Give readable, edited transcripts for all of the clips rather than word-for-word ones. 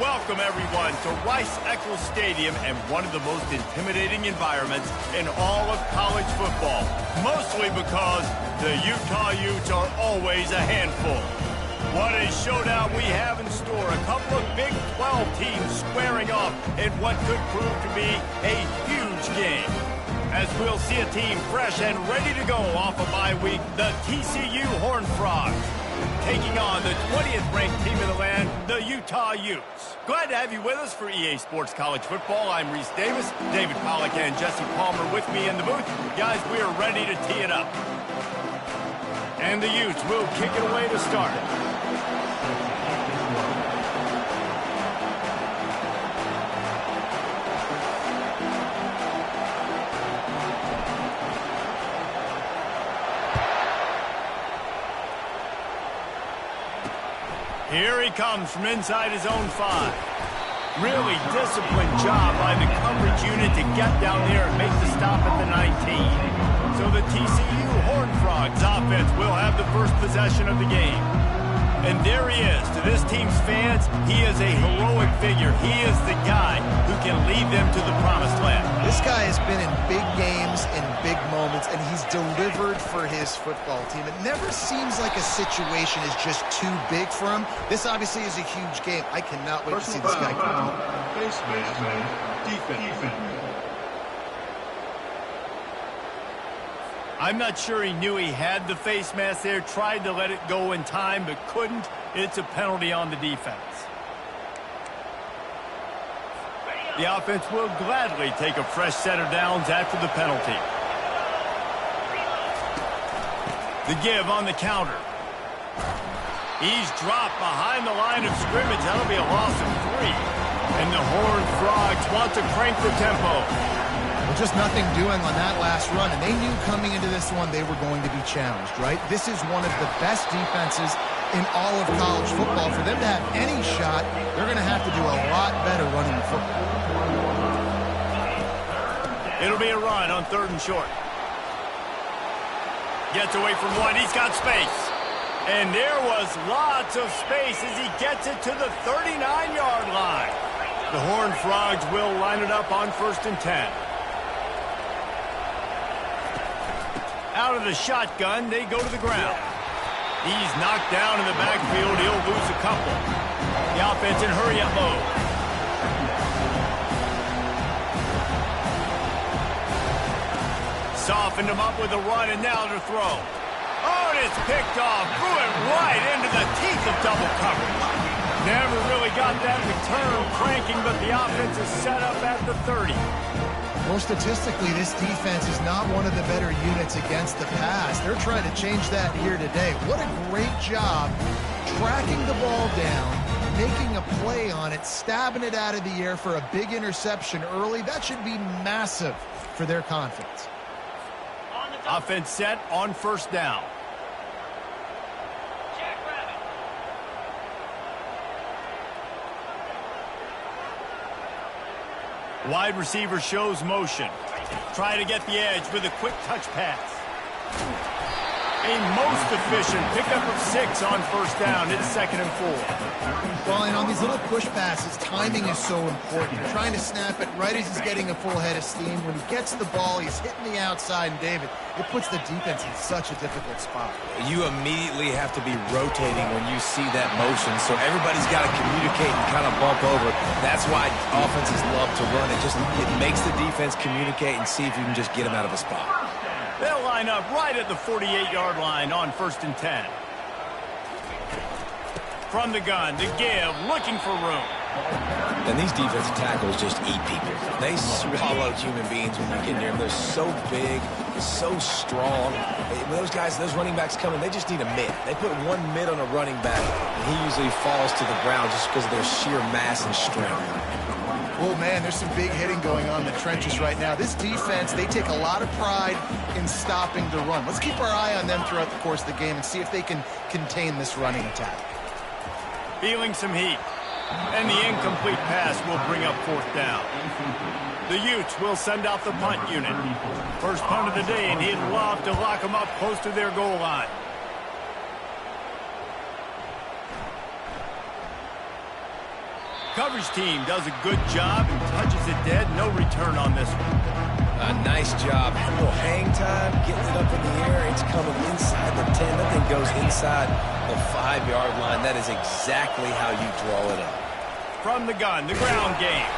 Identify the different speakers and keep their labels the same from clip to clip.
Speaker 1: Welcome, everyone, to Rzsl Stadium and one of the most intimidating environments in all of college football, mostly because the Utah Utes are always a handful. What a showdown we have in store. A couple of Big 12 teams squaring off in what could prove to be a huge game. As we'll see a team fresh and ready to go off a bye week, the TCU Horned Frogs, taking on the 20th ranked team in the land, the Utah Utes. Glad to have you with us for EA Sports College Football. I'm Reese Davis, David Pollack and Jesse Palmer with me in the booth. Guys, we are ready to tee it up. And the Utes will kick it away to start. Here he comes from inside his own 5. Really disciplined job by the coverage unit to get down there and make the stop at the 19. So the TCU Horned Frogs offense will have the first possession of the game. And there he is. To this team's fans, he is a heroic figure. He is the guy who can lead them to the promised land.
Speaker 2: This guy has been in big games, in big moments, and he's delivered for his football team. It never seems like a situation is just too big for him. This obviously is a huge game. I cannot wait to see this guy come.
Speaker 3: Face man, defense.
Speaker 1: I'm not sure he knew he had the face mask there, tried to let it go in time, but couldn't. It's a penalty on the defense. The offense will gladly take a fresh set of downs after the penalty. The give on the counter. He's dropped behind the line of scrimmage. That'll be a loss of 3. And the Horned Frogs want to crank the tempo.
Speaker 2: Well, just nothing doing on that last run, and they knew coming into this one they were going to be challenged, right? This is one of the best defenses in all of college football. For them to have any shot, they're going to have to do a lot better running the football.
Speaker 1: It'll be a run on 3rd and short. Gets away from one. He's got space. And there was lots of space as he gets it to the 39-yard line. The Horned Frogs will line it up on 1st and 10. Out of the shotgun, they go to the ground. He's knocked down in the backfield. He'll lose a couple. The offense in hurry-up mode. Softened him up with a run, and now to throw. Oh, and it's picked off. Threw it right into the teeth of double coverage. Never really got that return cranking, but the offense is set up at the 30.
Speaker 2: Well, statistically, this defense is not one of the better units against the pass. They're trying to change that here today. What a great job tracking the ball down, making a play on it, stabbing it out of the air for a big interception early. That should be massive for their confidence.
Speaker 1: Offense set on 1st down. Wide receiver shows motion. Try to get the edge with a quick touch pass. A most efficient pickup of 6 on 1st down. It's 2nd and 4.
Speaker 2: Well, and on these little push passes, timing is so important. Trying to snap it right as he's getting a full head of steam. When he gets the ball, he's hitting the outside, and David, it puts the defense in such a difficult spot.
Speaker 4: You immediately have to be rotating when you see that motion, so everybody's got to communicate and kind of bump over. That's why offenses love to run. It makes the defense communicate and see if you can just get them out of a spot.
Speaker 1: They'll line up right at the 48-yard line on 1st and 10. From the gun, the give, looking for room.
Speaker 4: And these defensive tackles just eat people. They swallow human beings when you get near them. They're so big, so strong. When those guys, those running backs come in, they just need a mid. They put one mid on a running back, and he usually falls to the ground just because of their sheer mass and strength.
Speaker 2: Oh, man, there's some big hitting going on in the trenches right now. This defense, they take a lot of pride in stopping the run. Let's keep our eye on them throughout the course of the game and see if they can contain this running attack.
Speaker 1: Feeling some heat. And the incomplete pass will bring up 4th down. The Utes will send out the punt unit. First punt of the day, and he'd love to lock them up close to their goal line. coverage team does a good job and touches it dead. No return on this one.
Speaker 4: Nice job. A little hang time, getting it up in the air. It's coming inside the 10. That thing goes inside the 5-yard line. That is exactly how you draw it up.
Speaker 1: From the gun, the ground game.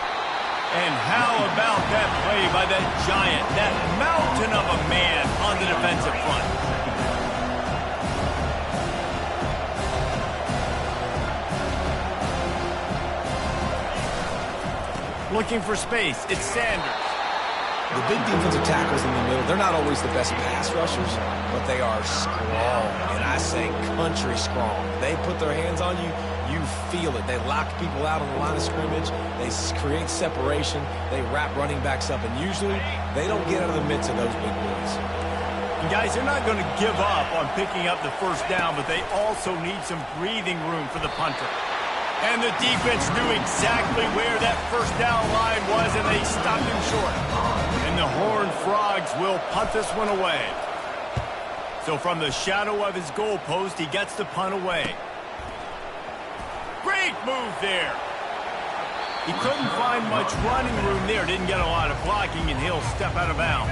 Speaker 1: And how about that play by that giant, that mountain of a man on the defensive front? Looking for space, it's Sanders.
Speaker 4: The big defensive tackles in the middle, they're not always the best pass rushers, but they are strong, and I say country strong. They put their hands on you, you feel it. They lock people out on the line of scrimmage. They create separation. They wrap running backs up, and usually they don't get out of the midst of those big boys.
Speaker 1: And guys, they're not going to give up on picking up the first down, but they also need some breathing room for the punter. And the defense knew exactly where that first down line was, and they stopped him short. And the Horned Frogs will punt this one away. So from the shadow of his goalpost, he gets the punt away. Great move there. He couldn't find much running room there. Didn't get a lot of blocking, and he'll step out of bounds.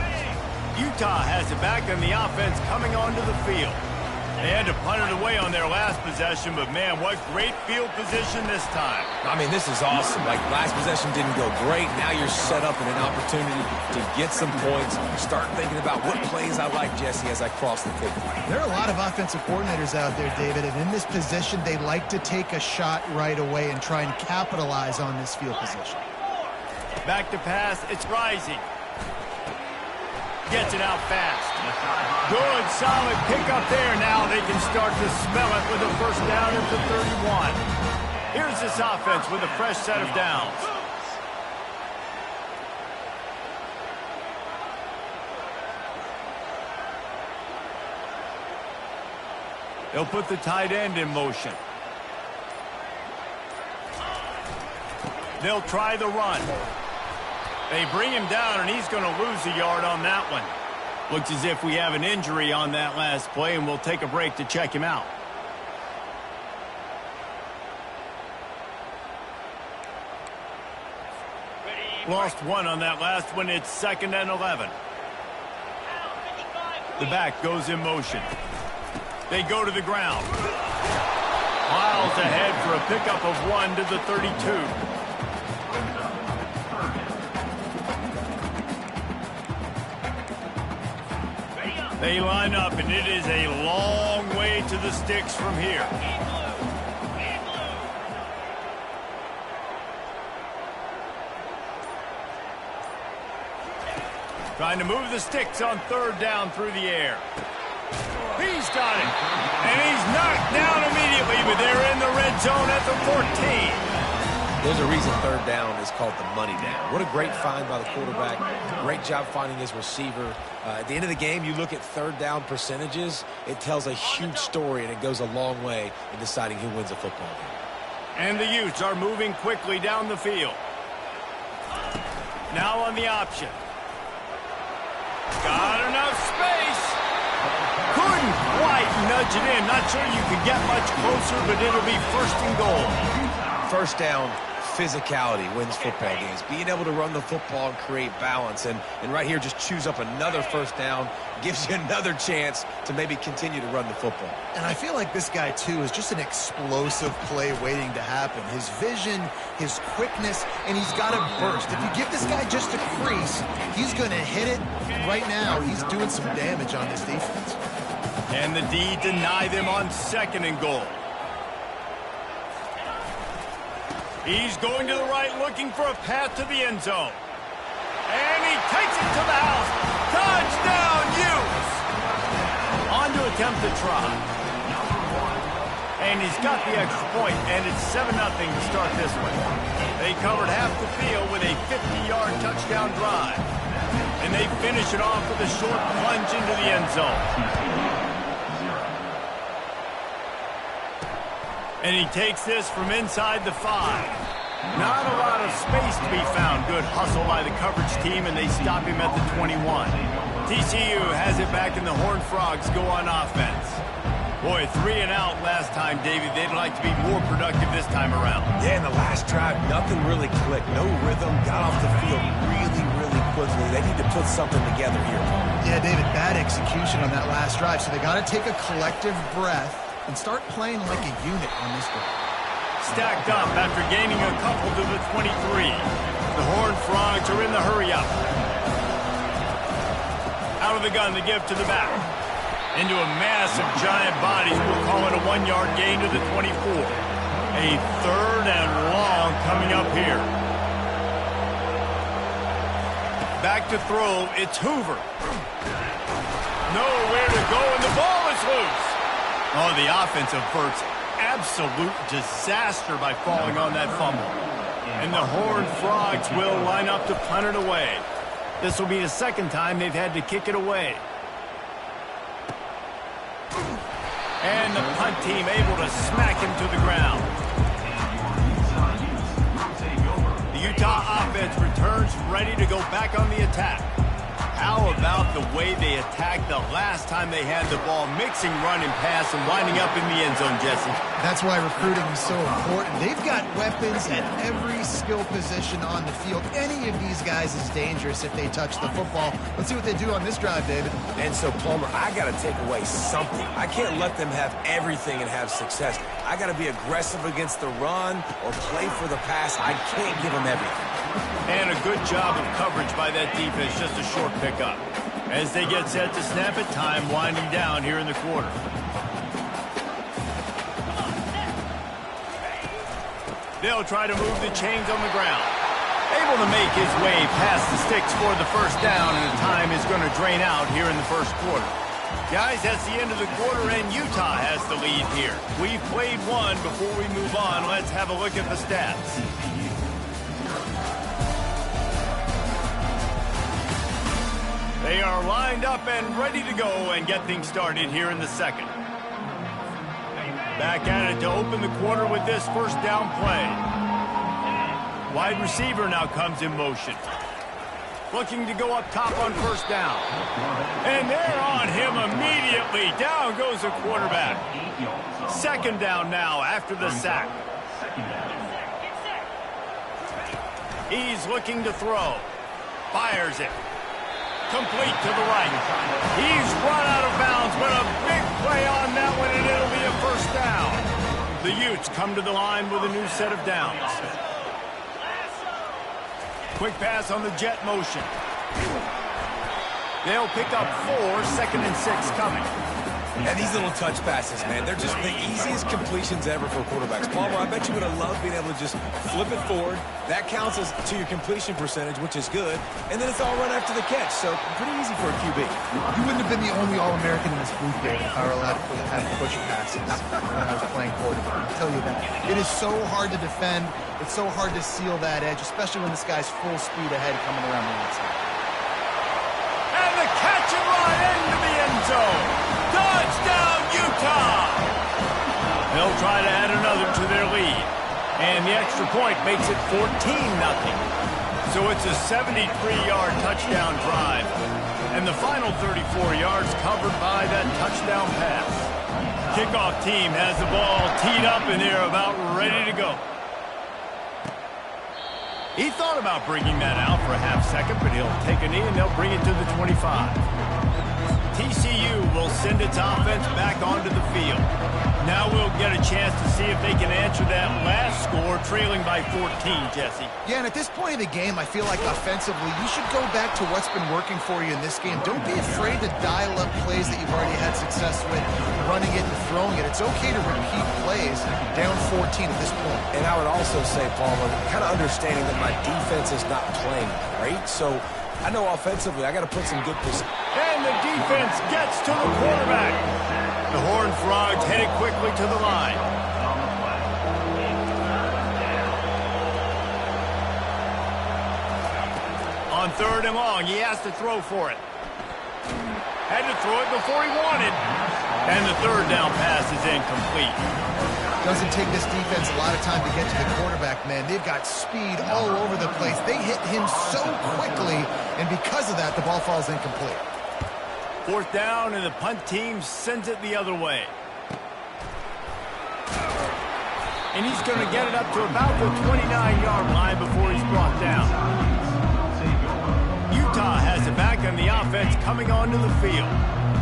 Speaker 1: Utah has it back, and the offense coming onto the field. They had to punt it away on their last possession, but man, what great field position this time.
Speaker 4: I mean, this is awesome. Like, last possession didn't go great. Now you're set up in an opportunity to get some points. Start thinking about what plays I like, Jesse, as I cross the field.
Speaker 2: There are a lot of offensive coordinators out there, David, and in this position, they like to take a shot right away and try and capitalize on this field position.
Speaker 1: Back to pass, it's Rising. Gets it out fast. Good, solid pickup there. Now they can start to smell it with a first down at the 31. Here's this offense with a fresh set of downs. They'll put the tight end in motion. They'll try the run. They bring him down, and he's going to lose a yard on that one. Looks as if we have an injury on that last play, and we'll take a break to check him out. Lost one on that last one. It's 2nd and 11. The back goes in motion. They go to the ground. Miles ahead for a pickup of 1 to the 32. They line up, and it is a long way to the sticks from here. Trying to move the sticks on 3rd down through the air. He's got it. And he's knocked down immediately, but they're in the red zone at the 14.
Speaker 4: There's a reason 3rd down is called the money down. What a great find by the quarterback. Great job finding his receiver. At the end of the game, you look at 3rd down percentages. It tells a huge story, and it goes a long way in deciding who wins a football game.
Speaker 1: And the Utes are moving quickly down the field. Now on the option. Got enough space. Couldn't quite nudge it in. Not sure you could get much closer, but it'll be 1st and goal.
Speaker 4: First down, physicality wins football games. Being able to run the football and create balance. And right here, just choose up another 1st down. Gives you another chance to maybe continue to run the football.
Speaker 2: And I feel like this guy, too, is just an explosive play waiting to happen. His vision, his quickness, and he's got a burst. If you give this guy just a crease, he's going to hit it. Right now, he's doing some damage on this defense.
Speaker 1: And the D deny them on 2nd and goal. He's going to the right, looking for a path to the end zone. And he takes it to the house. Touchdown, Utes! On to attempt the try. And he's got the extra point, and it's 7-0 to start this one. They covered half the field with a 50-yard touchdown drive. And they finish it off with a short plunge into the end zone. And he takes this from inside the 5. Not a lot of space to be found. Good hustle by the coverage team, and they stop him at the 21. TCU has it back, and the Horned Frogs go on offense. Boy, 3 and out last time, David. They'd like to be more productive this time around.
Speaker 4: Yeah, in the last drive, nothing really clicked. No rhythm, got off the field really quickly. They need to put something together here.
Speaker 2: Yeah, David, bad execution on that last drive, so they got to take a collective breath and start playing like a unit on this one.
Speaker 1: Stacked up after gaining a couple to the 23. The Horned Frogs are in the hurry-up. Out of the gun to give to the back. Into a mass of giant bodies. We'll call it a 1-yard gain to the 24. A 3rd and long coming up here. Back to throw. It's Hoover. Nowhere to go, and the ball is loose. Oh, the offense averts absolute disaster by falling on that fumble. And the Horned Frogs will line up to punt it away. This will be the 2nd time they've had to kick it away. And the punt team able to smack him to the ground. The Utah offense returns ready to go back on the attack. How about the way they attacked the last time they had the ball, mixing run and pass and winding up in the end zone, Jesse?
Speaker 2: That's why recruiting is so important. They've got weapons at every skill position on the field. Any of these guys is dangerous if they touch the football. Let's see what they do on this drive, David.
Speaker 4: And so, Palmer, I got to take away something. I can't let them have everything and have success. I got to be aggressive against the run or play for the pass. I can't give them everything.
Speaker 1: And a good job of coverage by that defense, just a short pickup. As they get set to snap it, time winding down here in the quarter. They'll try to move the chains on the ground. Able to make his way past the sticks for the 1st down, and the time is going to drain out here in the 1st quarter. Guys, that's the end of the quarter, and Utah has the lead here. We've played one. Before we move on, let's have a look at the stats. They are lined up and ready to go and get things started here in the 2nd. Back at it to open the quarter with this 1st down play. Wide receiver now comes in motion. Looking to go up top on 1st down. And they're on him immediately. Down goes the quarterback. 2nd down now after the sack. He's looking to throw. Fires it. Complete to the right. He's run out of bounds, but a big play on that one, and it'll be a 1st down. The Utes come to the line with a new set of downs. Quick pass on the jet motion. They'll pick up 4, 2nd and 6 coming.
Speaker 4: And these little touch passes, man, they're just the easiest completions ever for quarterbacks. Palmer, I bet you would have loved being able to just flip it forward. That counts as to your completion percentage, which is good. And then it's all run after the catch, so pretty easy for a QB.
Speaker 2: You wouldn't have been the only All-American in this booth game if I were allowed to have push passes when I was playing quarterback. I'll tell you that. It is so hard to defend. It's so hard to seal that edge, especially when this guy's full speed ahead coming around the outside.
Speaker 1: And the catch and run into the end zone. Touchdown, Utah! They'll try to add another to their lead. And the extra point makes it 14-0. So it's a 73-yard touchdown drive. And the final 34 yards covered by that touchdown pass. Kickoff team has the ball teed up, and they're about ready to go. He thought about bringing that out for a half-second, but he'll take a knee, and they'll bring it to the 25. TCU will send its offense back onto the field. Now we'll get a chance to see if they can answer that last score, trailing by 14, Jesse.
Speaker 2: Yeah, and at this point of the game, I feel like offensively, you should go back to what's been working for you in this game. Don't be afraid to dial up plays that you've already had success with, running it and throwing it. It's okay to repeat plays down 14 at this point.
Speaker 4: And I would also say, Palmer, kind of understanding that my defense is not playing great, so I know offensively I got to put some good position.
Speaker 1: And the defense gets to the quarterback. The Horned Frogs headed quickly to the line. On 3rd and long, he has to throw for it. Had to throw it before he wanted. And the 3rd down pass is incomplete.
Speaker 2: Doesn't take this defense a lot of time to get to the quarterback, man. They've got speed all over the place. They hit him so quickly, and because of that, the ball falls incomplete.
Speaker 1: 4th down, and the punt team sends it the other way. And he's going to get it up to about the 29-yard line before he's brought down. Utah has it back on the offense coming onto the field.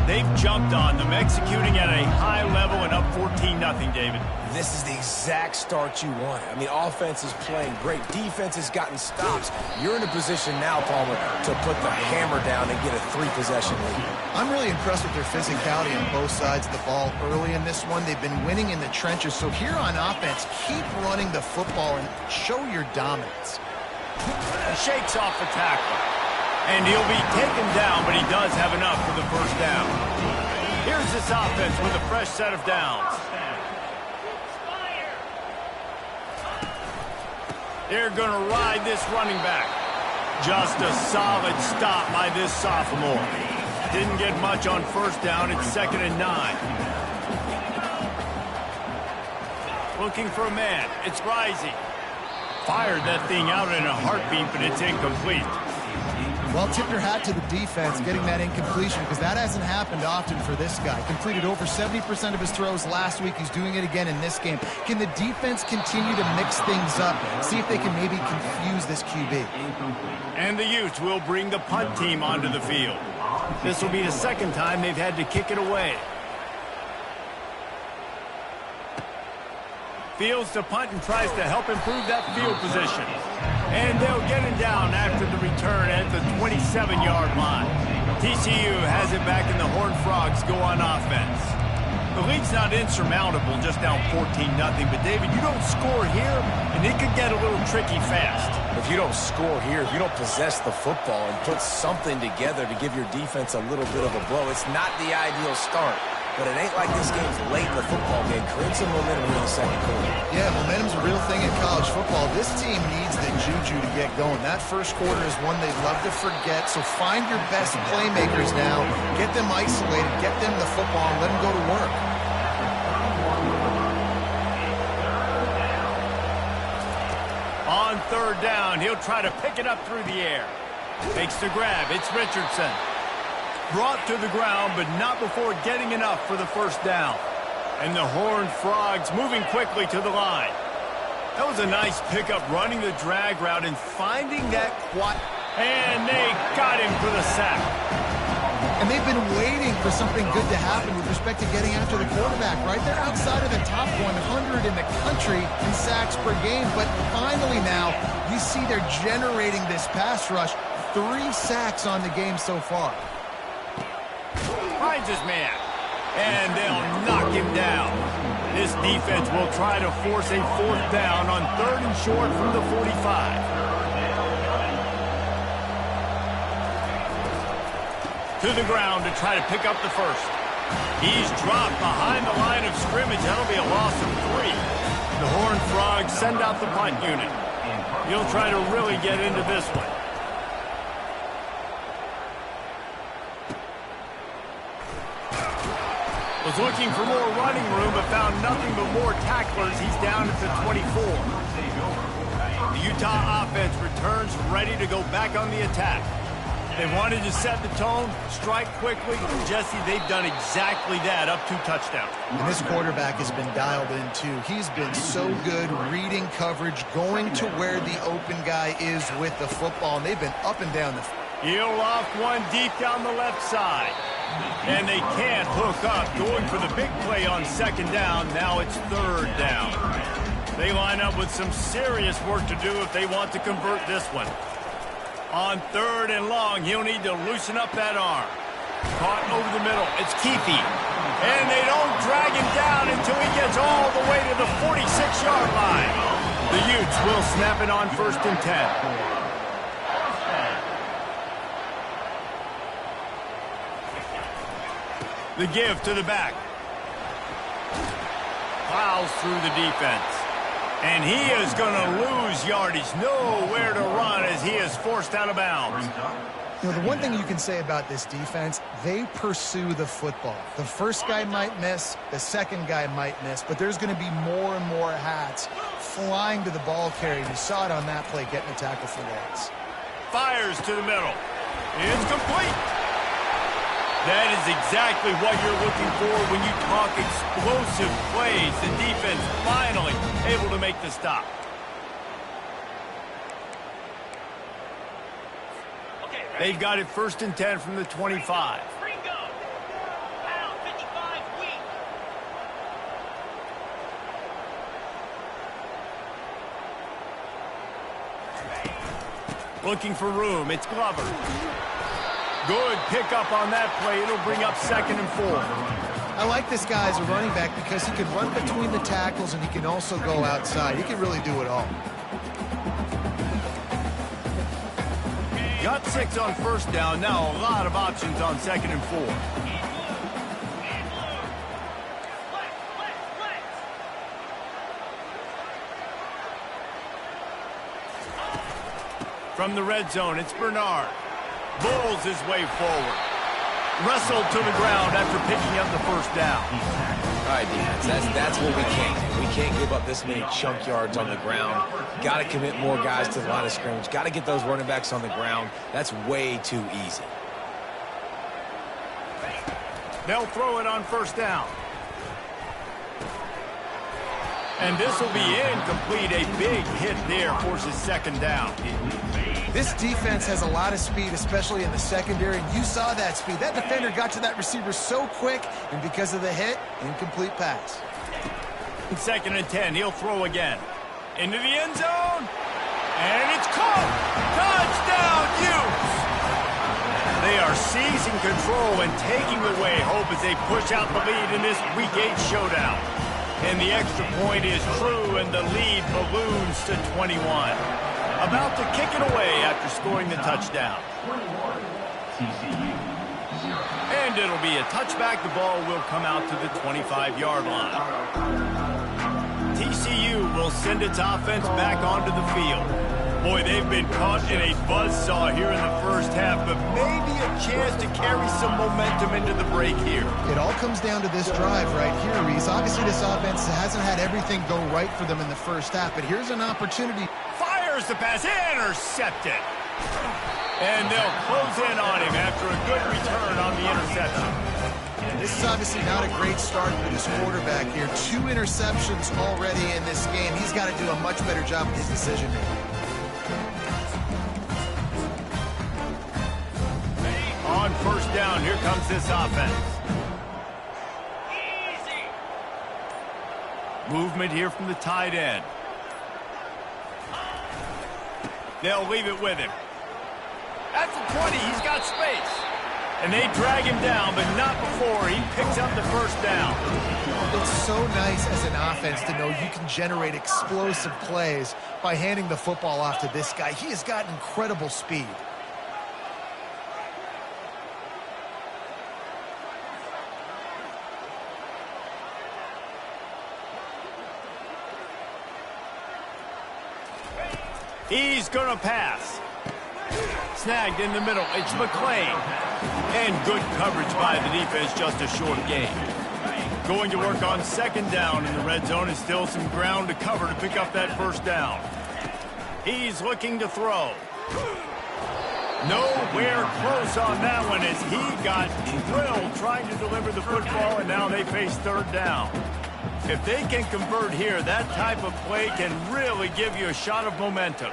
Speaker 1: They've jumped on them, executing at a high level and up 14-0, David.
Speaker 4: This is the exact start you want. I mean, offense is playing great. Defense has gotten stops. You're in a position now, Palmer, to put the hammer down and get a 3-possession lead.
Speaker 2: I'm really impressed with their physicality on both sides of the ball early in this one. They've been winning in the trenches. So here on offense, keep running the football and show your dominance.
Speaker 1: He shakes off the tackle. And he'll be taken down, but he does have enough for the first down. Here's this offense with a fresh set of downs. They're going to ride this running back. Just a solid stop by this sophomore. Didn't get much on first down. It's 2nd and 9. Looking for a man. It's Rising. Fired that thing out in a heartbeat, but it's incomplete.
Speaker 2: Well, tip your hat to the defense getting that incompletion, because that hasn't happened often for this guy. Completed over 70% of his throws last week. He's doing it again in this game. Can the defense continue to mix things up? See if they can maybe confuse this QB.
Speaker 1: And the Utes will bring the punt team onto the field. This will be the second time they've had to kick it away. Fields to punt and tries to help improve that field position. And they'll get it down after the return at the 27-yard line. TCU has it back and the Horned Frogs go on offense. The lead's not insurmountable, just down 14-0. But, David, you don't score here, and it could get a little tricky fast.
Speaker 4: If you don't score here, if you don't possess the football and put something together to give your defense a little bit of a blow, it's not the ideal start. But it ain't like this game's late in the football game. Create some momentum in the second quarter. Yeah,
Speaker 2: momentum's a real thing in college football. This team needs the juju to get going. That first quarter is one they'd love to forget. So find your best playmakers now. Get them isolated. Get them the football and let them go to work.
Speaker 1: On 3rd down, he'll try to pick it up through the air. Takes the grab. It's Richardson. Brought to the ground, but not before getting enough for the first down. And the Horned Frogs moving quickly to the line. That was a nice pickup, running the drag route and finding that quad. And they got him for the sack.
Speaker 2: And they've been waiting for something good to happen with respect to getting after the quarterback, right? They're outside of the top 100 in the country in sacks per game. But finally now, you see they're generating this pass rush. 3 sacks on the game so far.
Speaker 1: Finds his man, and they'll knock him down. This defense will try to force a 4th down on 3rd and short from the 45. To the ground to try to pick up the first. He's dropped behind the line of scrimmage. That'll be a loss of 3. The Horned Frogs send out the punt unit. He'll try to really get into this one. Was looking for more running room, but found nothing but more tacklers. He's down at the 24. The Utah offense returns ready to go back on the attack. They wanted to set the tone, strike quickly. Jesse, they've done exactly that, up 2 touchdowns.
Speaker 2: And this quarterback has been dialed in, too. He's been so good reading coverage, going to where the open guy is with the football, and they've been up and down the field.
Speaker 1: He'll loft one deep down the left side. And they can't hook up. Going for the big play on 2nd down. Now it's 3rd down. They line up with some serious work to do if they want to convert this one. On 3rd and long, he'll need to loosen up that arm. Caught over the middle. It's Keefe. And they don't drag him down until he gets all the way to the 46-yard line. The Utes will snap it on 1st and 10. The give to the back. Plows through the defense. And he is going to lose yardage. Nowhere to run as he is forced out of bounds.
Speaker 2: You know, the one thing you can say about this defense, they pursue the football. The first guy might miss, the second guy might miss, but there's going to be more and more hats flying to the ball carrier. You saw it on that play, getting a tackle for loss.
Speaker 1: Fires to the middle. It's complete. That is exactly what you're looking for when you talk explosive plays. The defense finally able to make the stop. They've got it 1st and 10 from the 25. Looking for room. It's Glover. Good pickup on that play. It'll bring up 2nd and 4.
Speaker 2: I like this guy as a running back because he can run between the tackles and he can also go outside. He can really do it all.
Speaker 1: Got 6 on 1st down. Now a lot of options on 2nd and 4. From the red zone, it's Bernard. Bulls his way forward. Wrestled to the ground after picking up the 1st down.
Speaker 4: All right, defense, that's what we can't do. We can't give up this many chunk yards on the ground. Got to commit more guys to the line of scrimmage. Got to get those running backs on the ground. That's way too easy.
Speaker 1: They'll throw it on 1st down. And this will be incomplete. A big hit there forces 2nd down.
Speaker 2: This defense has a lot of speed, especially in the secondary, and you saw that speed. That defender got to that receiver so quick, and because of the hit, incomplete pass.
Speaker 1: 2nd and 10, he'll throw again. Into the end zone, and it's caught! Touchdown, Utes! They are seizing control and taking away hope as they push out the lead in this Week 8 showdown. And the extra point is true, and the lead balloons to 21. About to kick it away after scoring the touchdown. And it'll be a touchback. The ball will come out to the 25-yard line. TCU will send its offense back onto the field. Boy, they've been caught in a buzzsaw here in the 1st half, but maybe a chance to carry some momentum into the break here.
Speaker 2: It all comes down to this drive right here, Reese. Obviously, this offense hasn't had everything go right for them in the 1st half, but here's an opportunity.
Speaker 1: Fires the pass, intercepted. And they'll close in on him after a good return on the interception.
Speaker 2: This is obviously not a great start for this quarterback here. 2 interceptions already in this game. He's got to do a much better job with his decision-making.
Speaker 1: On 1st down, here comes this offense. Easy. Movement here from the tight end. They'll leave it with him. At the 20, he's got space. And they drag him down, but not before he picks up the 1st down.
Speaker 2: It's so nice as an offense to know you can generate explosive plays by handing the football off to this guy. He has got incredible speed.
Speaker 1: He's going to pass. Snagged in the middle. It's McClain. And good coverage by the defense, just a short gain. Going to work on 2nd down in the red zone, and still some ground to cover to pick up that 1st down. He's looking to throw. Nowhere close on that one as he got drilled trying to deliver the football, and now they face 3rd down. If they can convert here, that type of play can really give you a shot of momentum.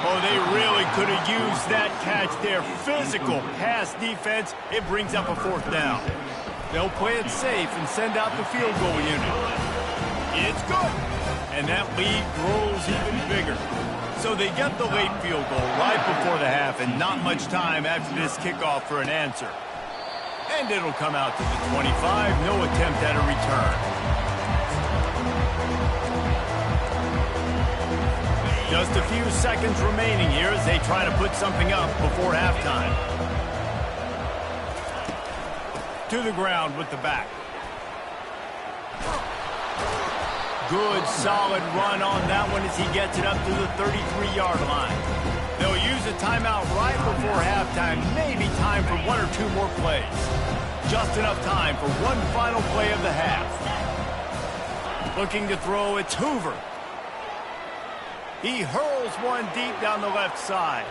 Speaker 1: Oh, they really could have used that catch there. Physical pass defense. It brings up a 4th down. They'll play it safe and send out the field goal unit. It's good. And that lead grows even bigger. So they get the late field goal right before the half and not much time after this kickoff for an answer. And it'll come out to the 25. No attempt at a return. Just a few seconds remaining here as they try to put something up before halftime. To the ground with the back. Good, solid run on that one as he gets it up to the 33-yard line. They'll use a timeout right before halftime. Maybe time for 1 or 2 more plays. Just enough time for one final play of the half. Looking to throw, it's Hoover. He hurls one deep down the left side.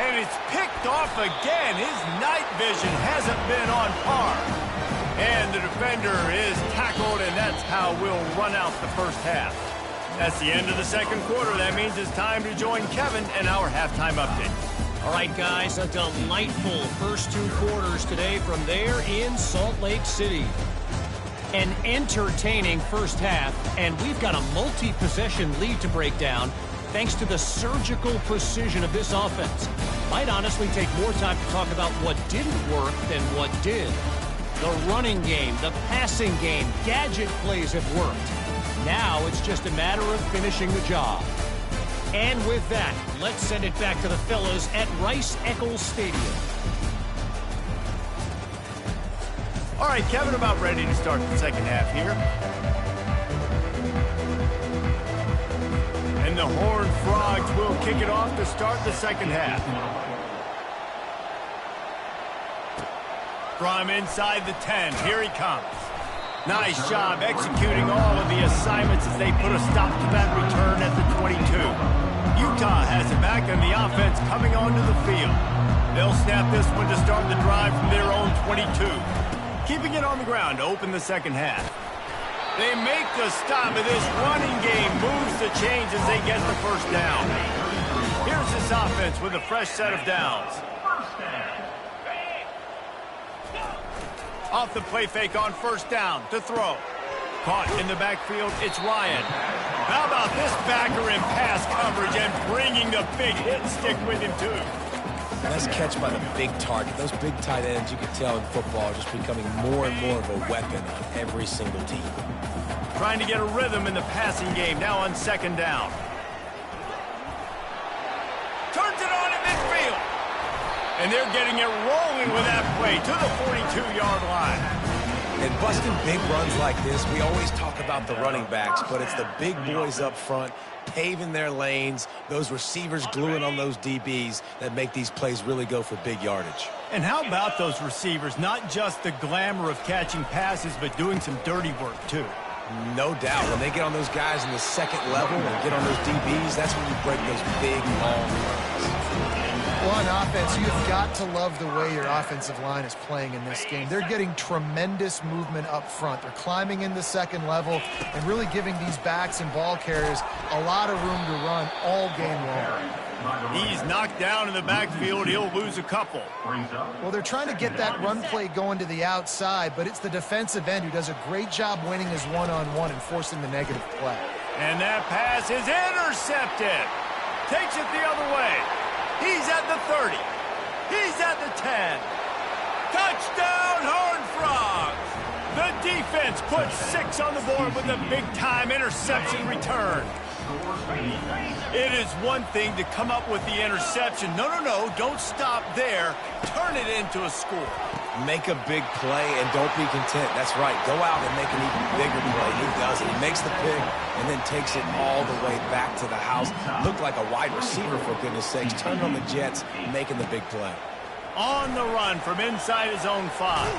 Speaker 1: And it's picked off again. His night vision hasn't been on par. And the defender is tackled, and that's how we'll run out the first half. That's the end of the second quarter. That means it's time to join Kevin and our halftime update.
Speaker 5: All right, guys, a delightful first 2 quarters today from there in Salt Lake City. An entertaining first half, and we've got a multi-possession lead to break down thanks to the surgical precision of this offense. Might honestly take more time to talk about what didn't work than what did. The running game, the passing game, gadget plays have worked. Now it's just a matter of finishing the job. And with that, let's send it back to the fellas at Rzsl Stadium.
Speaker 1: All right, Kevin, about ready to start the second half here. And the Horned Frogs will kick it off to start the second half. From inside the 10, here he comes. Nice job executing all of the assignments as they put a stop to that return at the 22. Utah has it back, and the offense coming onto the field. They'll snap this one to start the drive from their own 22. Keeping it on the ground to open the second half. They make the stop, and this running game moves the chains as they get the first down. Here's this offense with a fresh set of downs. Off the play fake on first down to throw. Caught in the backfield, it's Ryan. How about this backer in pass coverage and bringing the big hit stick with him too?
Speaker 4: Nice catch by the big target. Those big tight ends, you can tell in football, are just becoming more and more of a weapon on every single team.
Speaker 1: Trying to get a rhythm in the passing game, now on second down. Turns it on in midfield. And they're getting it rolling with that play to the 42-yard line.
Speaker 4: And busting big runs like this, we always talk about the running backs, but it's the big boys up front paving their lanes, those receivers gluing on those DBs that make these plays really go for big yardage.
Speaker 1: And how about those receivers? Not just the glamour of catching passes, but doing some dirty work too.
Speaker 4: No doubt. When they get on those guys in the second level and get on those DBs, that's when you break those big, long runs.
Speaker 2: Well, on offense, you've got to love the way your offensive line is playing in this game. They're getting tremendous movement up front. They're climbing in the second level and really giving these backs and ball carriers a lot of room to run all game long.
Speaker 1: He's knocked down in the backfield. He'll lose a couple.
Speaker 2: Well, they're trying to get that run play going to the outside, but it's the defensive end who does a great job winning his one-on-one and forcing the negative play.
Speaker 1: And that pass is intercepted. Takes it the other way. He's at the 30. He's at the 10. Touchdown, Horned Frogs! The defense puts 6 on the board with a big-time interception return. It is one thing to come up with the interception. No, don't stop there. Turn it into a score.
Speaker 4: Make a big play and don't be content. That's right. Go out and make an even bigger play. He does it. He makes the pick and then takes it all the way back to the house. Looked like a wide receiver, for goodness sakes. Turned on the Jets, making the big play.
Speaker 1: On the run from inside his own 5.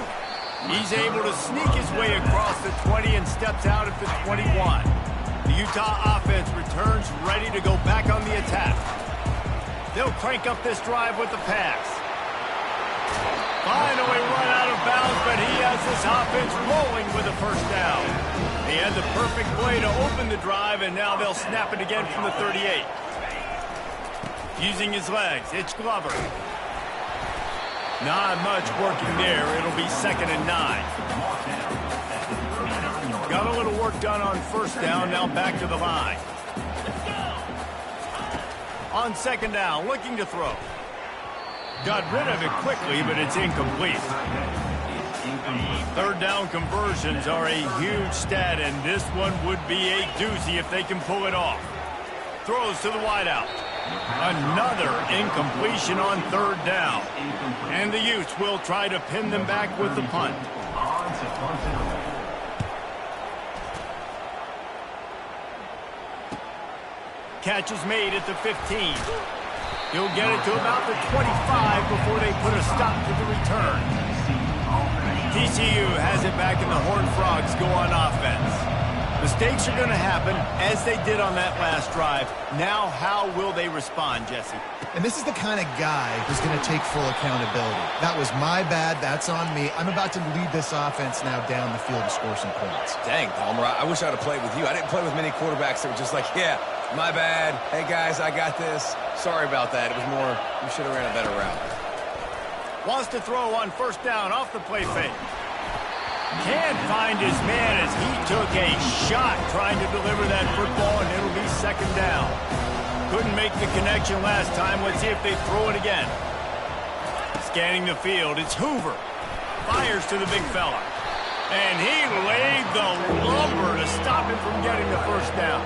Speaker 1: He's able to sneak his way across the 20 and steps out at the 21. The Utah offense returns ready to go back on the attack. They'll crank up this drive with the pass. Finally run out of bounds, but he has this offense rolling with a first down. He had the perfect play to open the drive, and now they'll snap it again from the 38. Using his legs, it's Glover. Not much working there. It'll be 2nd and 9. Got a little work done on first down, now back to the line. On second down, looking to throw. Got rid of it quickly, but it's incomplete. Third down conversions are a huge stat, and this one would be a doozy if they can pull it off. Throws to the wideout. Another incompletion on third down. And the Utes will try to pin them back with the punt. Catch is made at the 15. He'll get it to about the 25 before they put a stop to the return. TCU has it back, and the Horned Frogs go on offense. The Mistakes are going to happen, as they did on that last drive. Now, how will they respond, Jesse?
Speaker 2: And this is the kind of guy who's going to take full accountability. That was my bad. That's on me. I'm about to lead this offense now down the field and score some points.
Speaker 4: Dang, Palmer, I wish I would have played with you. I didn't play with many quarterbacks that were just like, yeah, my bad. Hey, guys, I got this. Sorry about that. It was more, you should have ran a better route.
Speaker 1: Wants to throw on first down off the play fake. Can't find his man as he took a shot trying to deliver that football, and it'll be second down. Couldn't make the connection last time. Let's see if they throw it again. Scanning the field, it's Hoover. Fires to the big fella. And he laid the lumber to stop him from getting the first down.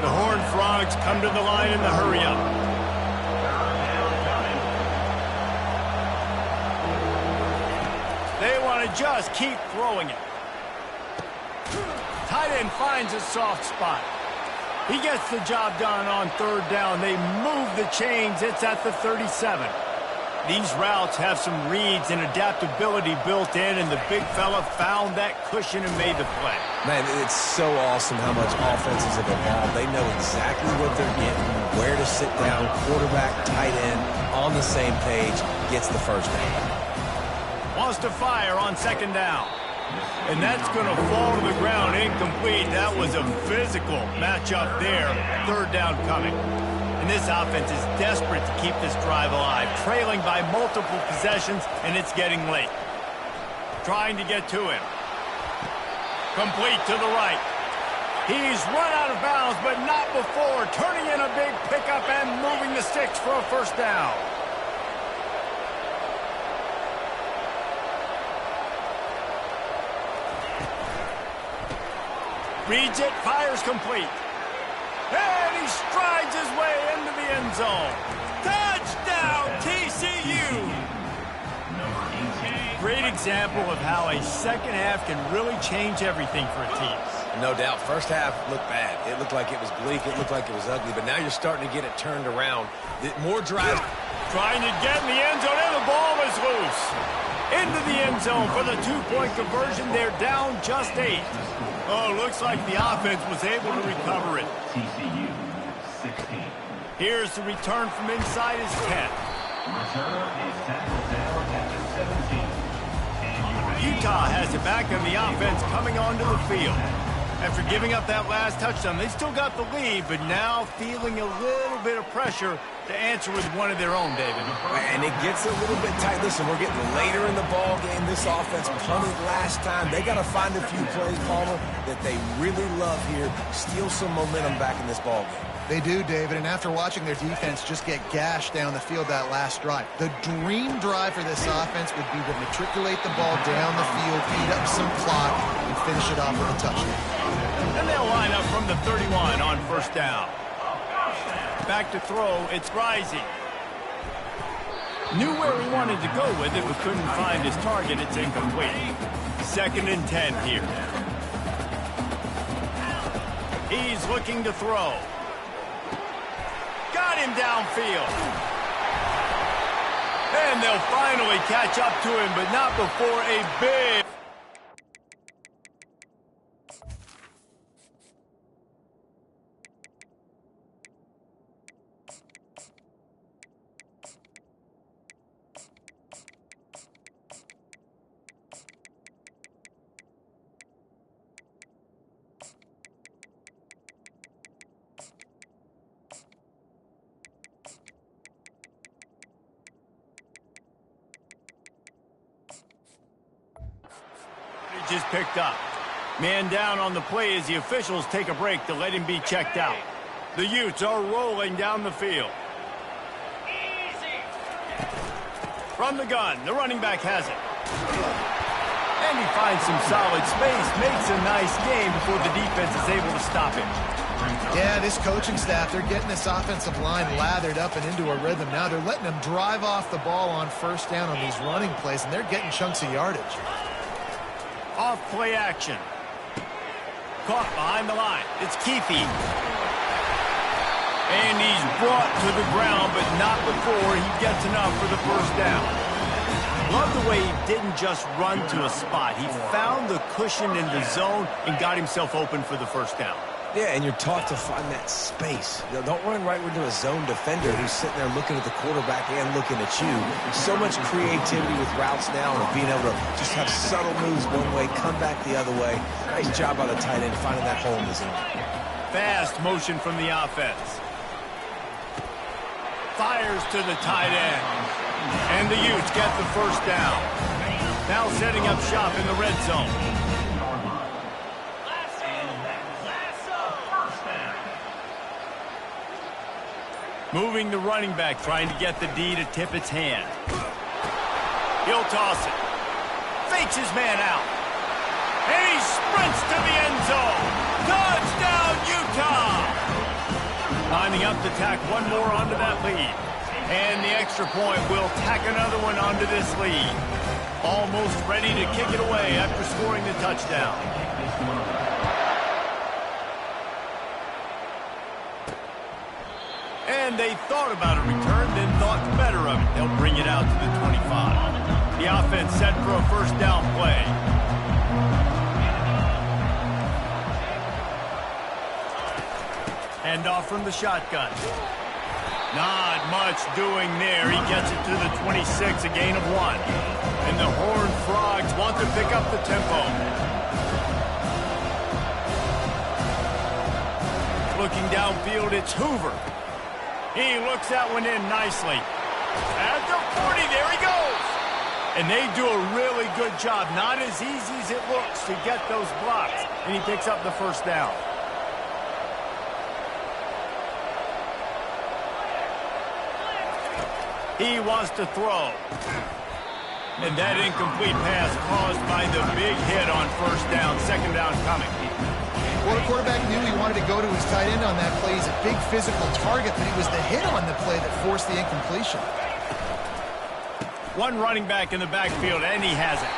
Speaker 1: The Horned Frogs come to the line in the hurry-up. They want to just keep throwing it. Tight end finds a soft spot. He gets the job done on third down. They move the chains. It's at the 37. These routes have some reads and adaptability built in, and the big fella found that cushion and made the play.
Speaker 4: Man, it's so awesome how much offenses have evolved. They know exactly what they're getting, where to sit down, quarterback, tight end, on the same page, gets the first down.
Speaker 1: Wants to fire on second down. And that's going to fall to the ground incomplete. That was a physical matchup there. Third down coming. And this offense is desperate to keep this drive alive, trailing by multiple possessions, and it's getting late. Trying to get to him. Complete to the right. He's run out of bounds, but not before. Turning in a big pickup and moving the sticks for a first down. Reads it, fires complete. And he strides his way into the end zone. Touchdown, TCU! Great example of how a second half can really change everything for a team.
Speaker 4: No doubt. First half looked bad. It looked like it was bleak. It looked like it was ugly. But now you're starting to get it turned around. More drives.
Speaker 1: Trying to get in the end zone, and the ball is loose. Into the end zone for the two-point conversion. They're down just 8. Oh, looks like the offense was able to recover it.
Speaker 3: TCU 16.
Speaker 1: Here's the return from inside his 10.
Speaker 3: Return is tackled down at the 17.
Speaker 1: Utah has it back on the offense coming onto the field. After giving up that last touchdown, they still got the lead, but now feeling a little bit of pressure to answer with one of their own, David.
Speaker 4: And it gets a little bit tight. Listen, we're getting later in the ball game. This offense punted last time. They got to find a few plays, Palmer, that they really love here. Steal some momentum back in this ball game.
Speaker 2: They do, David, and after watching their defense just get gashed down the field that last drive, the dream drive for this offense would be to matriculate the ball down the field, eat up some clock, and finish it off with a touchdown.
Speaker 1: And they'll line up from the 31 on first down. Back to throw, it's Rzsl. Knew where he wanted to go with it, but couldn't find his target. It's incomplete. 2nd and 10 here. He's looking to throw. Got him downfield. And they'll finally catch up to him, but not before a big... Just picked up. Man down on the play as the officials take a break to let him be checked out. The Utes are rolling down the field. From the gun, the running back has it. And he finds some solid space, makes a nice game before the defense is able to stop him.
Speaker 2: Yeah, this coaching staff, they're getting this offensive line lathered up and into a rhythm. Now they're letting them drive off the ball on first down on these running plays, and they're getting chunks of yardage.
Speaker 1: Off play action. Caught behind the line. It's Cfb. And he's brought to the ground, but not before he gets enough for the first down. Love the way he didn't just run to a spot. He found the cushion in the zone and got himself open for the first down.
Speaker 4: Yeah, and you're taught to find that space. You know, don't run right into a zone defender who's sitting there looking at the quarterback and looking at you. So much creativity with routes now and being able to just have subtle moves one way, come back the other way. Nice job by the tight end finding that hole in the zone.
Speaker 1: Fast motion from the offense. Fires to the tight end. And the Utes get the first down. Now setting up shop in the red zone. Moving the running back, trying to get the D to tip its hand. He'll toss it. Fakes his man out. And he sprints to the end zone. Touchdown, Utah! Lining up to tack one more onto that lead. And the extra point will tack another one onto this lead. Almost ready to kick it away after scoring the touchdown. And they thought about a return, then thought better of it. They'll bring it out to the 25. The offense set for a first down play. Hand off from the shotgun. Not much doing there. He gets it to the 26, a gain of 1. And the Horned Frogs want to pick up the tempo. Looking downfield, it's Hoover. He looks that one in nicely. At the 40, there he goes. And they do a really good job. Not as easy as it looks to get those blocks. And he picks up the first down. He wants to throw. And that incomplete pass caused by the big hit on first down. Second down coming.
Speaker 2: Well, the quarterback knew he wanted to go to his tight end on that play. He's a big physical target, but it was the hit on the play that forced the incompletion.
Speaker 1: One running back in the backfield, and he has it.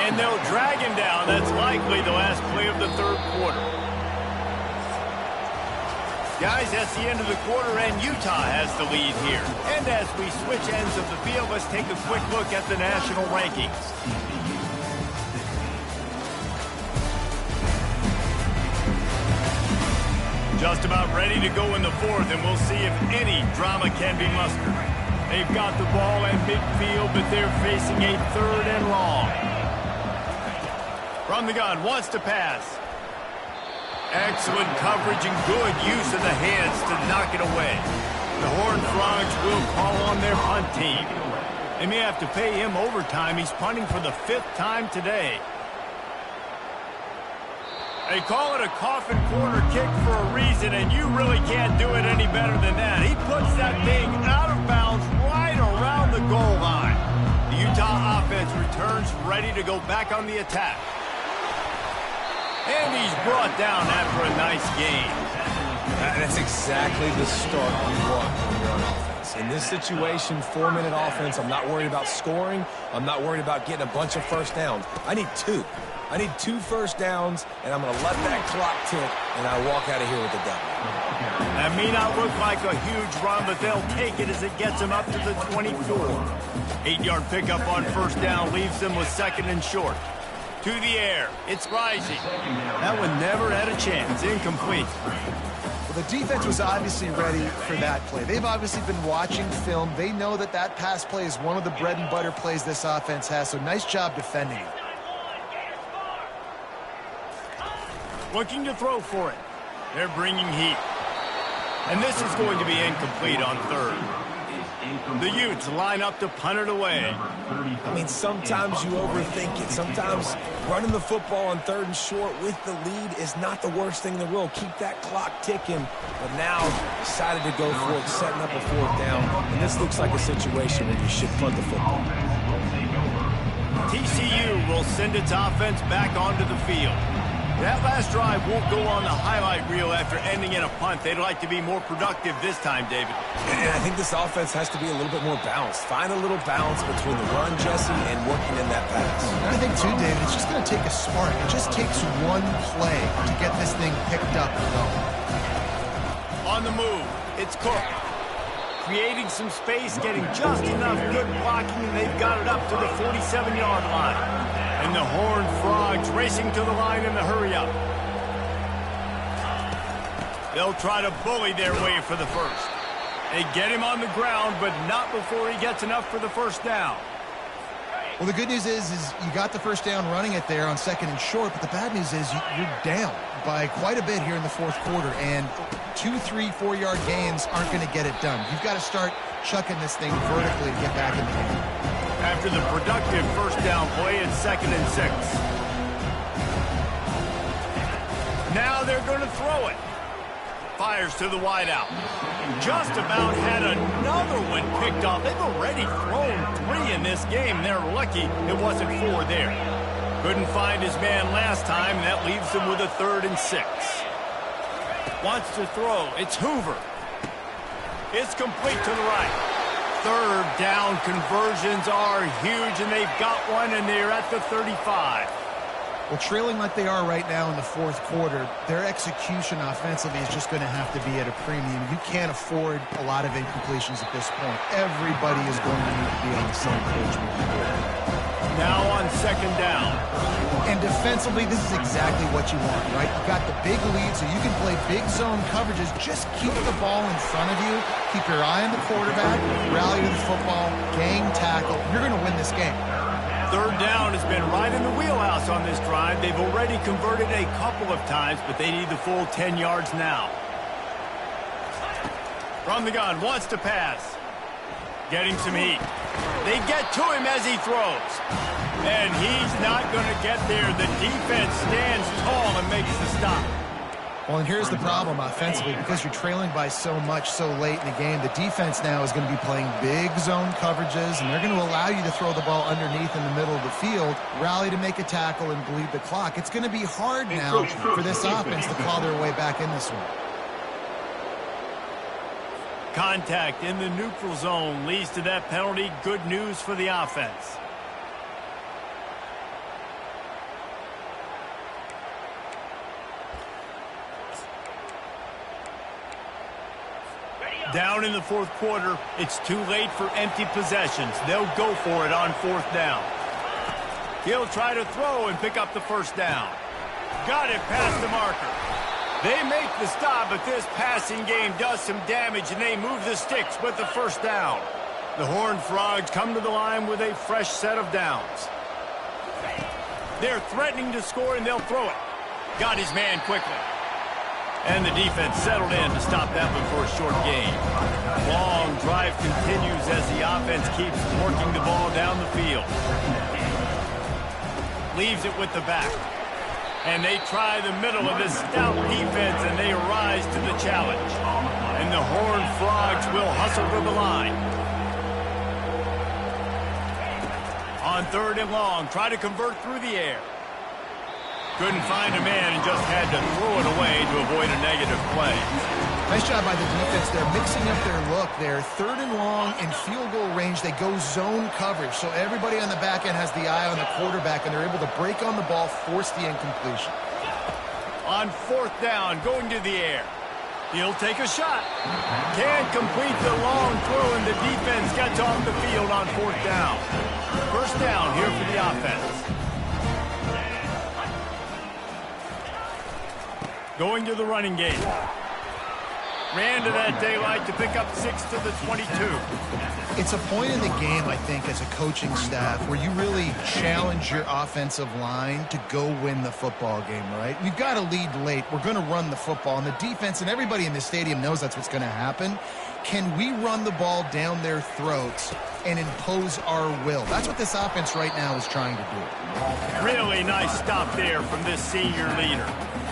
Speaker 1: And they'll drag him down. That's likely the last play of the third quarter. Guys, that's the end of the quarter, and Utah has the lead here. And as we switch ends of the field, let's take a quick look at the national rankings. Just about ready to go in the fourth, and we'll see if any drama can be mustered. They've got the ball at midfield, but they're facing a third and long. From the gun, wants to pass. Excellent coverage and good use of the hands to knock it away. The Horned Frogs will call on their punt team. They may have to pay him overtime. He's punting for the 5th time today. They call it a coffin corner kick for a reason, and you really can't do it any better than that. He puts that thing out of bounds right around the goal line. The Utah offense returns ready to go back on the attack. And he's brought down after a nice game.
Speaker 4: That's exactly the start we want when you're on offense. In this situation, 4-minute offense, I'm not worried about scoring. I'm not worried about getting a bunch of first downs. I need 2. I need 2 first downs, and I'm going to let that clock tick, and I walk out of here with the W.
Speaker 1: That may not look like a huge run, but they'll take it as it gets them up to the 24. 8-yard pickup on first down leaves them with second and short. To the air. It's rising. That one never had a chance. Incomplete.
Speaker 2: Well, the defense was obviously ready for that play. They've obviously been watching film. They know that that pass play is one of the bread and butter plays this offense has, so nice job defending it.
Speaker 1: Looking to throw for it. They're bringing heat. And this is going to be incomplete on third. The Utes line up to punt it away.
Speaker 4: I mean, sometimes you overthink it. Sometimes running the football on third and short with the lead is not the worst thing in the world. Keep that clock ticking. But now decided to go for it, setting up a 4th down. And this looks like a situation where you should punt the football.
Speaker 1: TCU will send its offense back onto the field. That last drive won't go on the highlight reel after ending in a punt. They'd like to be more productive this time, David.
Speaker 4: And I think this offense has to be a little bit more balanced. Find a little balance between the run, Jesse, and working in that pass.
Speaker 2: And I think, too, David, it's just going to take a spark. It just takes one play to get this thing picked up and going.
Speaker 1: On the move, it's Cook. creating some space, getting just enough good blocking, and they've got it up to the 47-yard line. And the Horned Frogs racing to the line in the hurry-up. They'll try to bully their way for the first. They get him on the ground, but not before he gets enough for the first down.
Speaker 2: Well, the good news is you got the first down running it there on 2nd and short, but the bad news is you're down by quite a bit here in the 4th quarter, and 2, 3, 4-yard gains aren't going to get it done. You've got to start chucking this thing vertically to get back in the game.
Speaker 1: After the productive first down play, it's 2nd and 6. Now they're going to throw it. Fires to the wideout. Just about had another one picked off. They've already thrown 3 in this game. They're lucky it wasn't 4 there. Couldn't find his man last time. That leaves him with a 3rd and 6. Wants to throw. It's Hoover. It's complete to the right. 3rd down conversions are huge, and they've got one, and they're at the 35.
Speaker 2: Well, trailing like they are right now in the 4th quarter, their execution offensively is just going to have to be at a premium. You can't afford a lot of incompletions at this point. Everybody is going to need to be on the same page moving forward.
Speaker 1: Now on 2nd down.
Speaker 2: And defensively, this is exactly what you want, right? You got the big lead, so you can play big zone coverages. Just keep the ball in front of you. Keep your eye on the quarterback. Rally to the football. Gang tackle. You're going to win this game.
Speaker 1: 3rd down has been right in the wheelhouse on this drive. They've already converted a couple of times, but they need the full 10 yards now. From the gun, wants to pass. Getting some heat. They get to him as he throws. And he's not going to get there. The defense stands tall and makes the stop.
Speaker 2: Well, and here's the problem offensively. Because you're trailing by so much so late in the game, the defense now is going to be playing big zone coverages, and they're going to allow you to throw the ball underneath in the middle of the field, rally to make a tackle, and bleed the clock. It's going to be hard now for this offense to claw their way back in this one.
Speaker 1: Contact in the neutral zone leads to that penalty. Good news for the offense. Down in the 4th quarter, it's too late for empty possessions. They'll go for it on 4th down. He'll try to throw and pick up the first down. Got it past the marker. They make the stop, but this passing game does some damage, and they move the sticks with the first down. The Horned Frogs come to the line with a fresh set of downs. They're threatening to score, and they'll throw it. Got his man quickly. And the defense settled in to stop that one for a short gain. Long drive continues as the offense keeps working the ball down the field. Leaves it with the back. And they try the middle of this stout defense, and they rise to the challenge. And the Horned Frogs will hustle to the line. On 3rd and long, try to convert through the air. Couldn't find a man and just had to throw it away to avoid a negative play.
Speaker 2: Nice job by the defense. They're mixing up their look. They're 3rd and long in field goal range. They go zone coverage. So everybody on the back end has the eye on the quarterback, and they're able to break on the ball, force the incompletion.
Speaker 1: On 4th down, going to the air. He'll take a shot. Can't complete the long throw, and the defense gets off the field on 4th down. First down here for the offense. Going to the running game. Ran to that daylight to pick up 6 to the 22.
Speaker 2: It's a point in the game, I think, as a coaching staff where you really challenge your offensive line to go win the football game, right? We've got to lead late. We're going to run the football. And the defense and everybody in the stadium knows that's what's going to happen. Can we run the ball down their throats and impose our will? That's what this offense right now is trying to do.
Speaker 1: Really nice stop there from this senior leader.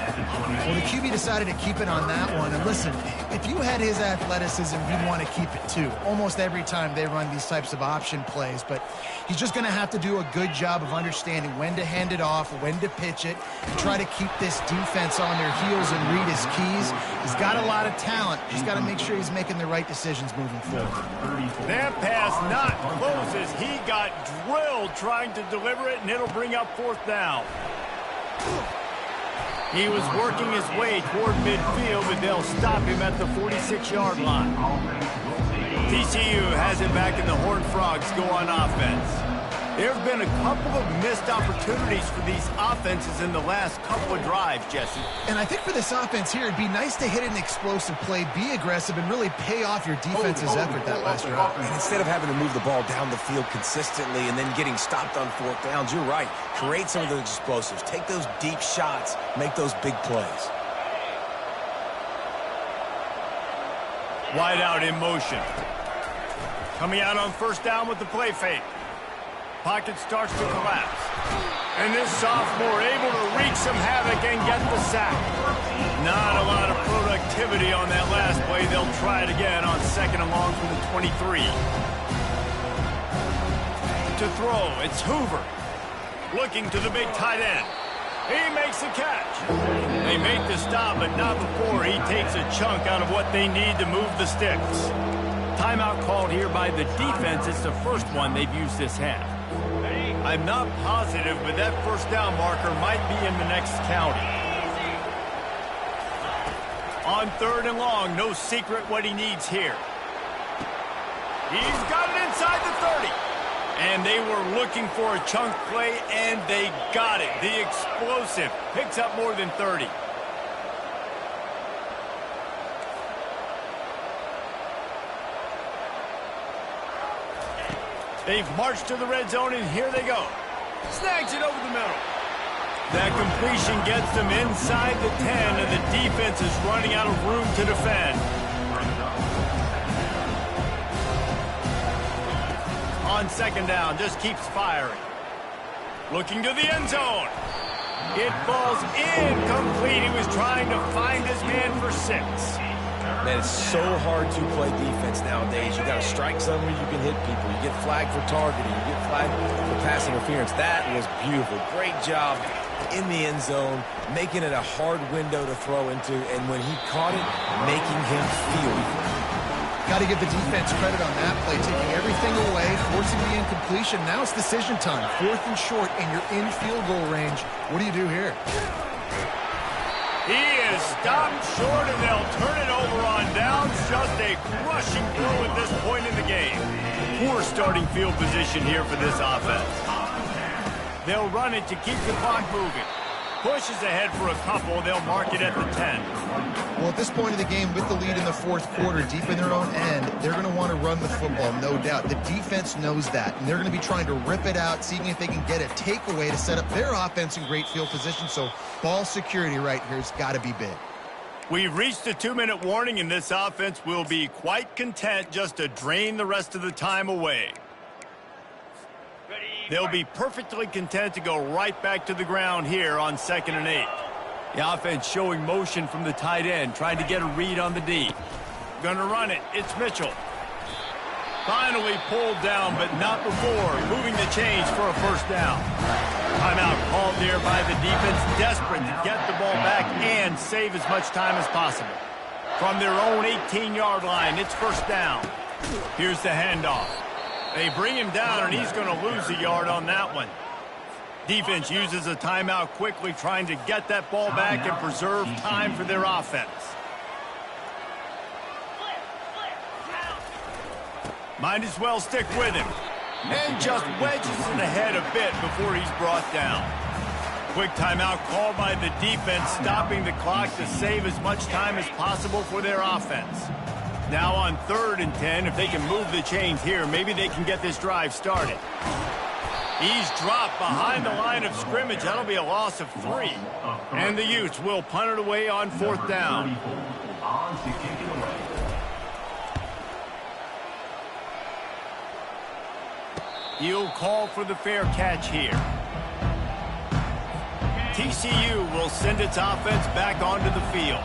Speaker 2: Well, the QB decided to keep it on that one. And listen, if you had his athleticism, you'd want to keep it too. Almost every time they run these types of option plays. But he's just going to have to do a good job of understanding when to hand it off, when to pitch it, and try to keep this defense on their heels and read his keys. He's got a lot of talent. Just got to make sure he's making the right decisions moving forward.
Speaker 1: That pass not close as he got drilled trying to deliver it, and it'll bring up 4th down. He was working his way toward midfield, but they'll stop him at the 46-yard line. TCU has it back, and the Horned Frogs go on offense. There have been a couple of missed opportunities for these offenses in the last couple of drives, Jesse.
Speaker 2: And I think for this offense here, it'd be nice to hit an explosive play, be aggressive, and really pay off your defense's effort that last drive.
Speaker 4: And instead of having to move the ball down the field consistently and then getting stopped on fourth downs, you're right. Create some of those explosives. Take those deep shots. Make those big plays.
Speaker 1: Wide out in motion. Coming out on first down with the play fake. Pocket starts to collapse. And this sophomore able to wreak some havoc and get the sack. Not a lot of productivity on that last play. They'll try it again on second and long from the 23. To throw, it's Hoover. Looking to the big tight end. He makes the catch. They make the stop, but not before he takes a chunk out of what they need to move the sticks. Timeout called here by the defense. It's the first one they've used this half. I'm not positive, but that first down marker might be in the next county. On third and long, no secret what he needs here. He's got it inside the 30. And they were looking for a chunk play, and they got it. The explosive picks up more than 30. They've marched to the red zone, and here they go. Snags it over the middle. That completion gets them inside the 10, and the defense is running out of room to defend. On second down, just keeps firing. Looking to the end zone. It falls incomplete. He was trying to find his man for 6.
Speaker 4: Man, it's so hard to play defense nowadays. You got to strike somewhere, you can hit people. You get flagged for targeting. You get flagged for pass interference. That was beautiful. Great job in the end zone, making it a hard window to throw into, and when he caught it, making him feel it.
Speaker 2: Got to give the defense credit on that play, taking everything away, forcing the incompletion. Now it's decision time. 4th and short, and you're in field goal range. What do you do here?
Speaker 1: He is stopped short, and they'll turn it over on downs. Just a crushing blow at this point in the game. Poor starting field position here for this offense. They'll run it to keep the clock moving. Pushes ahead for a couple. They'll mark it at the 10.
Speaker 2: Well, at this point of the game, with the lead in the 4th quarter, deep in their own end, they're going to want to run the football, no doubt. The defense knows that, and they're going to be trying to rip it out, seeing if they can get a takeaway to set up their offense in great field position. So ball security right here has got to be big.
Speaker 1: We've reached the 2-minute warning, and this offense will be quite content just to drain the rest of the time away. They'll be perfectly content to go right back to the ground here on 2nd and 8. The offense showing motion from the tight end, trying to get a read on the D. Gonna run it. It's Mitchell. Finally pulled down, but not before moving the chains for a first down. Timeout called there by the defense, desperate to get the ball back and save as much time as possible. From their own 18-yard line, it's first down. Here's the handoff. They bring him down, and he's going to lose a yard on that one. Defense uses a timeout quickly, trying to get that ball back and preserve time for their offense. Might as well stick with him. And just wedges it ahead a bit before he's brought down. Quick timeout called by the defense, stopping the clock to save as much time as possible for their offense. Now on 3rd and 10, if they can move the chains here, maybe they can get this drive started. He's dropped behind the line of scrimmage. That'll be a loss of 3. And the Utes will punt it away on 4th down. He'll call for the fair catch here. TCU will send its offense back onto the field.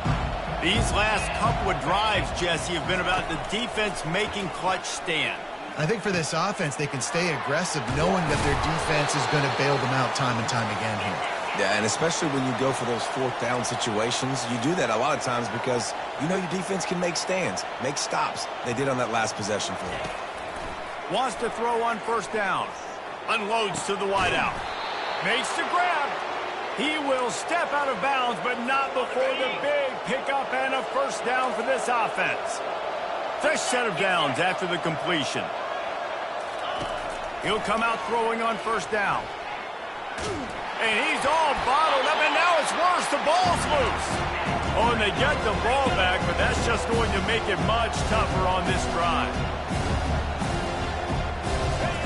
Speaker 1: These last couple of drives, Jesse, have been about the defense making clutch stand.
Speaker 2: I think for this offense, they can stay aggressive knowing that their defense is going to bail them out time and time again here.
Speaker 4: Yeah, and especially when you go for those 4th down situations, you do that a lot of times because you know your defense can make stands, make stops. They did on that last possession for them.
Speaker 1: Wants to throw on first down. Unloads to the wideout. Makes the grab. He will step out of bounds, but not before the big pickup and a first down for this offense. Fresh set of downs after the completion. He'll come out throwing on first down. And he's all bottled up, and now it's worse. The ball's loose. Oh, and they get the ball back, but that's just going to make it much tougher on this drive.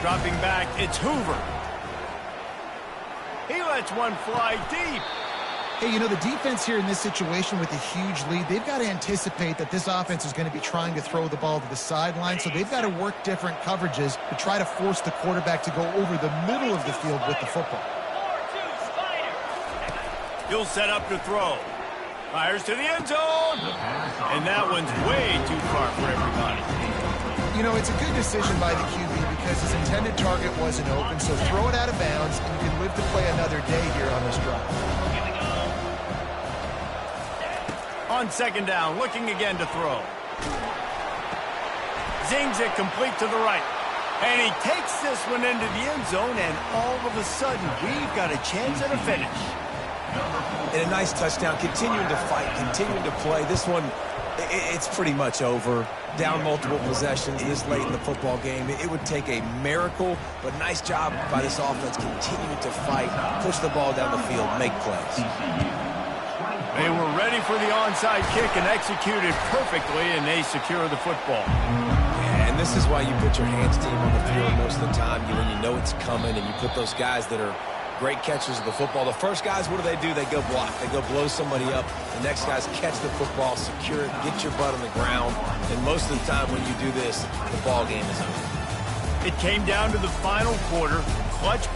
Speaker 1: Dropping back, it's Hoover. He lets one fly deep.
Speaker 2: Hey, you know, the defense here in this situation with a huge lead, they've got to anticipate that this offense is going to be trying to throw the ball to the sideline, so they've got to work different coverages to try to force the quarterback to go over the middle of the field with the football.
Speaker 1: He'll set up to throw. Fires to the end zone. And that one's way too far for everybody.
Speaker 2: You know, it's a good decision by the QB because his intended target wasn't open, so throw it out of bounds, and you can live to play another day here on this drive.
Speaker 1: On second down, looking again to throw. Zings it complete to the right. And he takes this one into the end zone, and all of a sudden, we've got a chance at a finish.
Speaker 4: And a nice touchdown, continuing to fight, continuing to play. This one, it's pretty much over. Down multiple possessions this late in the football game. It would take a miracle, but nice job by this offense continuing to fight, push the ball down the field, make plays.
Speaker 1: They were ready for the onside kick and executed perfectly, and they secure the football.
Speaker 4: Yeah, and this is why you put your hands team on the field most of the time when you know it's coming, and you put those guys that are great catchers of the football. The first guys, what do? They go block. They go blow somebody up. The next guys catch the football, secure it, get your butt on the ground. And most of the time when you do this, the ball game is over.
Speaker 1: It came down to the final quarter. Clutch